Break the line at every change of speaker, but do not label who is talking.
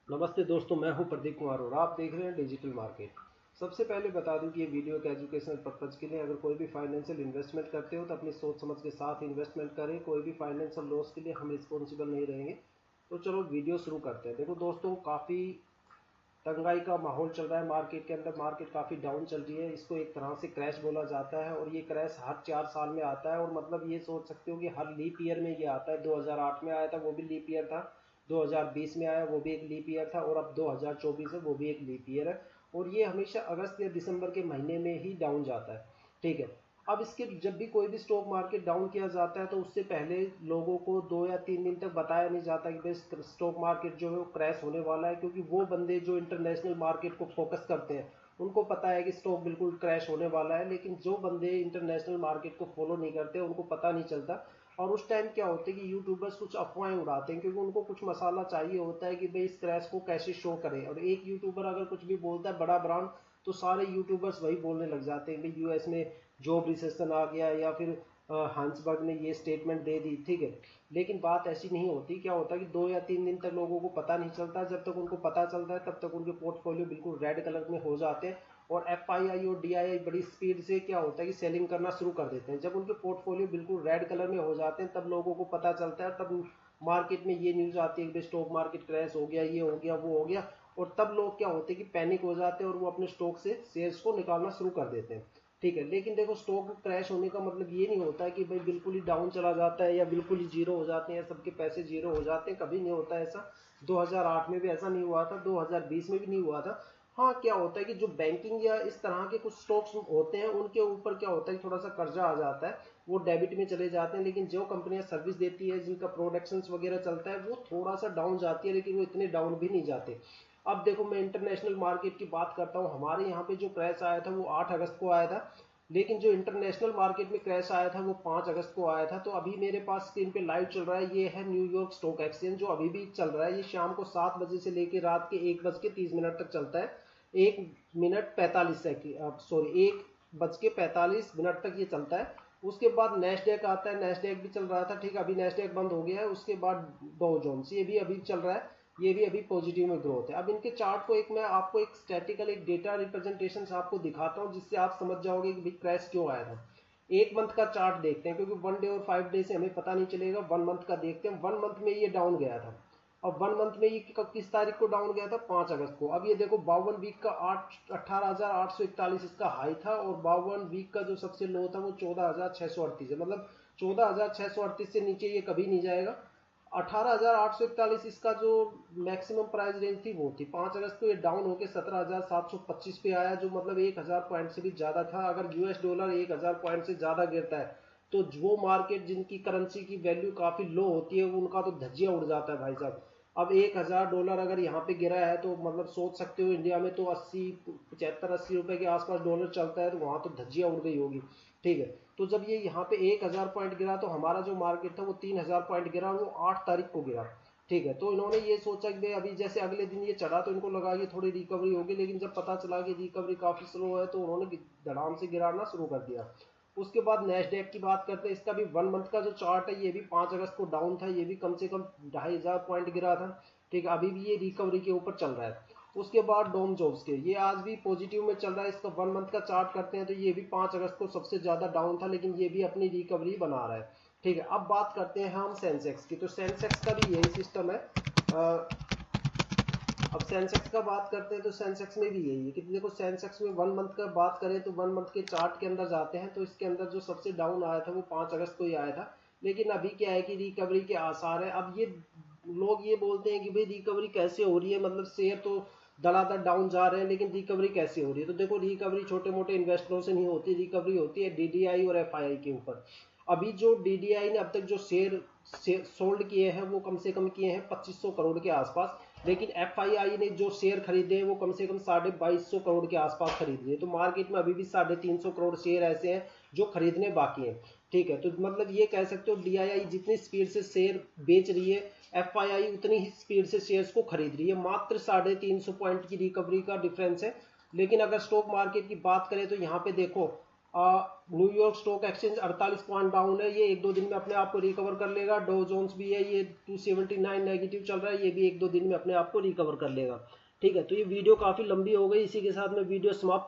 नमस्ते दोस्तों, मैं हूं प्रदीप कुमार और आप देख रहे हैं डिजिटल मार्केट। सबसे पहले बता दूं कि ये वीडियो एक एजुकेशनल पर्पज़ के लिए। अगर कोई भी फाइनेंशियल इन्वेस्टमेंट करते हो तो अपनी सोच समझ के साथ इन्वेस्टमेंट करें। कोई भी फाइनेंशियल लॉस के लिए हम रिस्पॉन्सिबल नहीं रहेंगे। तो चलो वीडियो शुरू करते हैं। देखो दोस्तों, काफ़ी तंगाई का माहौल चल रहा है मार्केट के अंदर। मार्केट काफ़ी डाउन चल रही है। इसको एक तरह से क्रैश बोला जाता है और ये क्रैश हर 4 साल में आता है। और मतलब ये सोच सकते हो कि हर लीप ईयर में ये आता है। 2008 में आया था, वो भी लीप ईयर था। 2020 में आया, वो भी एक लीप ईयर था। और अब 2024 है, वो भी एक लीप ईयर है। और ये हमेशा अगस्त या दिसंबर के महीने में ही डाउन जाता है। ठीक है। अब इसके जब भी कोई भी स्टॉक मार्केट डाउन किया जाता है तो उससे पहले लोगों को 2 या 3 दिन तक बताया नहीं जाता कि भाई स्टॉक मार्केट जो है वो क्रैश होने वाला है। क्योंकि वो बंदे जो इंटरनेशनल मार्केट को फोकस करते हैं उनको पता है कि स्टॉक बिल्कुल क्रैश होने वाला है। लेकिन जो बंदे इंटरनेशनल मार्केट को फॉलो नहीं करते उनको पता नहीं चलता। और उस टाइम क्या होता है कि यूट्यूबर्स कुछ अफवाहें उड़ाते हैं, क्योंकि उनको कुछ मसाला चाहिए होता है कि भाई इस क्रैश को कैसे शो करें। और एक यूट्यूबर अगर कुछ भी बोलता है, बड़ा ब्रांड, तो सारे यूट्यूबर्स वही बोलने लग जाते हैं कि यूएस में जॉब रिसेशन आ गया, या फिर हंसबर्ग ने ये स्टेटमेंट दे दी। ठीक है। लेकिन बात ऐसी नहीं होती। क्या होता है कि 2 या 3 दिन तक लोगों को पता नहीं चलता। जब तक उनको पता चलता है तब तक उनके पोर्टफोलियो बिल्कुल रेड कलर में हो जाते हैं। और एफआईआई और डीआईआई बड़ी स्पीड से क्या होता है कि सेलिंग करना शुरू कर देते हैं। जब उनके पोर्टफोलियो बिल्कुल रेड कलर में हो जाते हैं तब लोगों को पता चलता है। तब मार्केट में ये न्यूज़ आती है कि स्टॉक मार्केट क्रैश हो गया, ये हो गया, वो हो गया। और तब लोग क्या होते हैं कि पैनिक हो जाते हैं और वो अपने स्टॉक से शेयर्स को निकालना शुरू कर देते हैं। ठीक है। लेकिन देखो, स्टॉक क्रैश होने का मतलब ये नहीं होता है कि भाई बिल्कुल ही डाउन चला जाता है या बिल्कुल ही जीरो हो जाते हैं या सबके पैसे जीरो हो जाते हैं। कभी नहीं होता ऐसा। 2008 में भी ऐसा नहीं हुआ था, 2020 में भी नहीं हुआ था। हाँ, क्या होता है कि जो बैंकिंग या इस तरह के कुछ स्टॉक्स होते हैं उनके ऊपर क्या होता है कि थोड़ा सा कर्जा आ जाता है, वो डेबिट में चले जाते हैं। लेकिन जो कंपनियां सर्विस देती है, जिनका प्रोडक्शंस वगैरह चलता है, वो थोड़ा सा डाउन जाती है, लेकिन वो इतने डाउन भी नहीं जाते। अब देखो, मैं इंटरनेशनल मार्केट की बात करता हूँ। हमारे यहाँ पे जो क्रैश आया था वो 8 अगस्त को आया था। लेकिन जो इंटरनेशनल मार्केट में क्रैश आया था वो 5 अगस्त को आया था। तो अभी मेरे पास स्क्रीन पे लाइव चल रहा है, ये है न्यूयॉर्क स्टॉक एक्सचेंज, जो अभी भी चल रहा है। ये शाम को 7 बजे से लेकर रात के 1 बज के 30 मिनट तक चलता है। 1 मिनट 45 सेकेंड, सॉरी, 1 बज के 45 मिनट तक ये चलता है। उसके बाद नेस्डेक आता है। नेस्डेक भी चल रहा था। ठीक है, अभी नेस्डेक बंद हो गया है। उसके बाद डॉ जोन्स, ये भी अभी चल रहा है। ये भी अभी पॉजिटिव में ग्रोथ है। अब इनके चार्ट को एक मैं आपको एक स्टैटिकल एक डेटा रिप्रेजेंटेशन आपको दिखाता हूँ, जिससे आप समझ जाओगे कि भाई क्रैश क्यों आया था। एक मंथ का चार्ट देखते हैं, क्योंकि 1 डे और 5 डे से हमें पता नहीं चलेगा। 1 मंथ का देखते हैं। 1 मंथ में ये डाउन गया था। अब 1 मंथ में ये किस तारीख को डाउन गया था? 5 अगस्त को। अब ये देखो, 52 वीक का 18,841 इसका हाई था। और 52 वीक का जो सबसे लो था वो 14,638 है। मतलब 14,638 से नीचे ये कभी नहीं जाएगा। 18,841 इसका जो मैक्सिमम प्राइस रेंज थी वो थी। 5 अगस्त को ये डाउन होकर 17,725 पे आया, जो मतलब 1,000 पॉइंट से भी ज्यादा था। अगर यूएस डॉलर 1,000 पॉइंट से ज्यादा गिरता है तो वो मार्केट जिनकी करेंसी की वैल्यू काफी लो होती है उनका तो धज्जिया उड़ जाता है भाई साहब। अब 1,000 डॉलर अगर यहाँ पे गिरा है तो मतलब सोच सकते हो, इंडिया में तो 80, 75, 80 रुपए के आसपास डॉलर चलता है, तो वहां तो धज्जिया उड़ गई होगी। ठीक है। तो जब ये यहाँ पे 1,000 पॉइंट गिरा तो हमारा जो मार्केट था वो 3,000 पॉइंट गिरा, वो 8 तारीख को गिरा। ठीक है। तो इन्होंने ये सोचा कि भाई अभी जैसे अगले दिन ये चढ़ा तो इनको लगा कि थोड़ी रिकवरी होगी। लेकिन जब पता चला कि रिकवरी काफी स्लो है तो उन्होंने धड़ाम से गिराना शुरू कर दिया। उसके बाद नेस्डेक की बात करते हैं। इसका भी 1 मंथ का जो चार्ट है, ये भी 5 अगस्त को डाउन था। ये भी कम से कम 2,500 पॉइंट गिरा था। ठीक है। अभी भी ये रिकवरी के ऊपर चल रहा है। उसके बाद डोम जॉब्स के, ये आज भी पॉजिटिव में चल रहा है। इसका 1 मंथ का चार्ट करते हैं तो ये भी 5 अगस्त को सबसे ज्यादा डाउन था, लेकिन ये भी अपनी रिकवरी बना रहा है। ठीक है। अब बात करते हैं हम सेंसेक्स की। तो सेंसेक्स का भी यही सिस्टम है। अब सेंसेक्स का बात करते हैं तो सेंसेक्स में भी यही है कि देखो, सेंसेक्स में 1 मंथ का बात करें तो 1 मंथ के चार्ट के अंदर जाते हैं तो इसके अंदर जो सबसे डाउन आया था वो 5 अगस्त को ही आया था। लेकिन अभी क्या है कि रिकवरी के आसार है। अब ये लोग ये बोलते हैं कि भाई रिकवरी कैसे हो रही है, मतलब शेयर तो दलादल डाउन जा रहे हैं, लेकिन रिकवरी कैसे हो रही है? तो देखो, रिकवरी छोटे मोटे इन्वेस्टरों से नहीं होती। रिकवरी होती है डीडीआई और एफआईआई के ऊपर। अभी जो डीडीआई ने अब तक जो शेयर सोल्ड किए हैं वो कम से कम किए हैं 2500 करोड़ के आसपास। लेकिन एफआईआई ने जो शेयर खरीदे हैं वो कम से कम 2250 करोड़ के आसपास खरीद लिए। तो मार्केट में अभी भी 350 करोड़ शेयर ऐसे हैं जो खरीदने बाकी हैं। ठीक है। तो मतलब ये कह सकते हो, डीआईआई जितनी स्पीड से शेयर बेच रही है, एफआईआई उतनी ही स्पीड से शेयर्स को खरीद रही है। मात्र 350 पॉइंट की रिकवरी का डिफरेंस है। लेकिन अगर स्टॉक मार्केट की बात करें तो यहाँ पे देखो, New York stock exchange 48 point down है, ये 1-2 दिन में अपने आप को रिकवर कर लेगा। डो जोन्स भी है, ये 279 नेगेटिव चल रहा है, ये भी 1-2 दिन में अपने आप को रिकवर कर लेगा। ठीक है, तो ये वीडियो काफ़ी लंबी हो गई, इसी के साथ मैं वीडियो समाप्त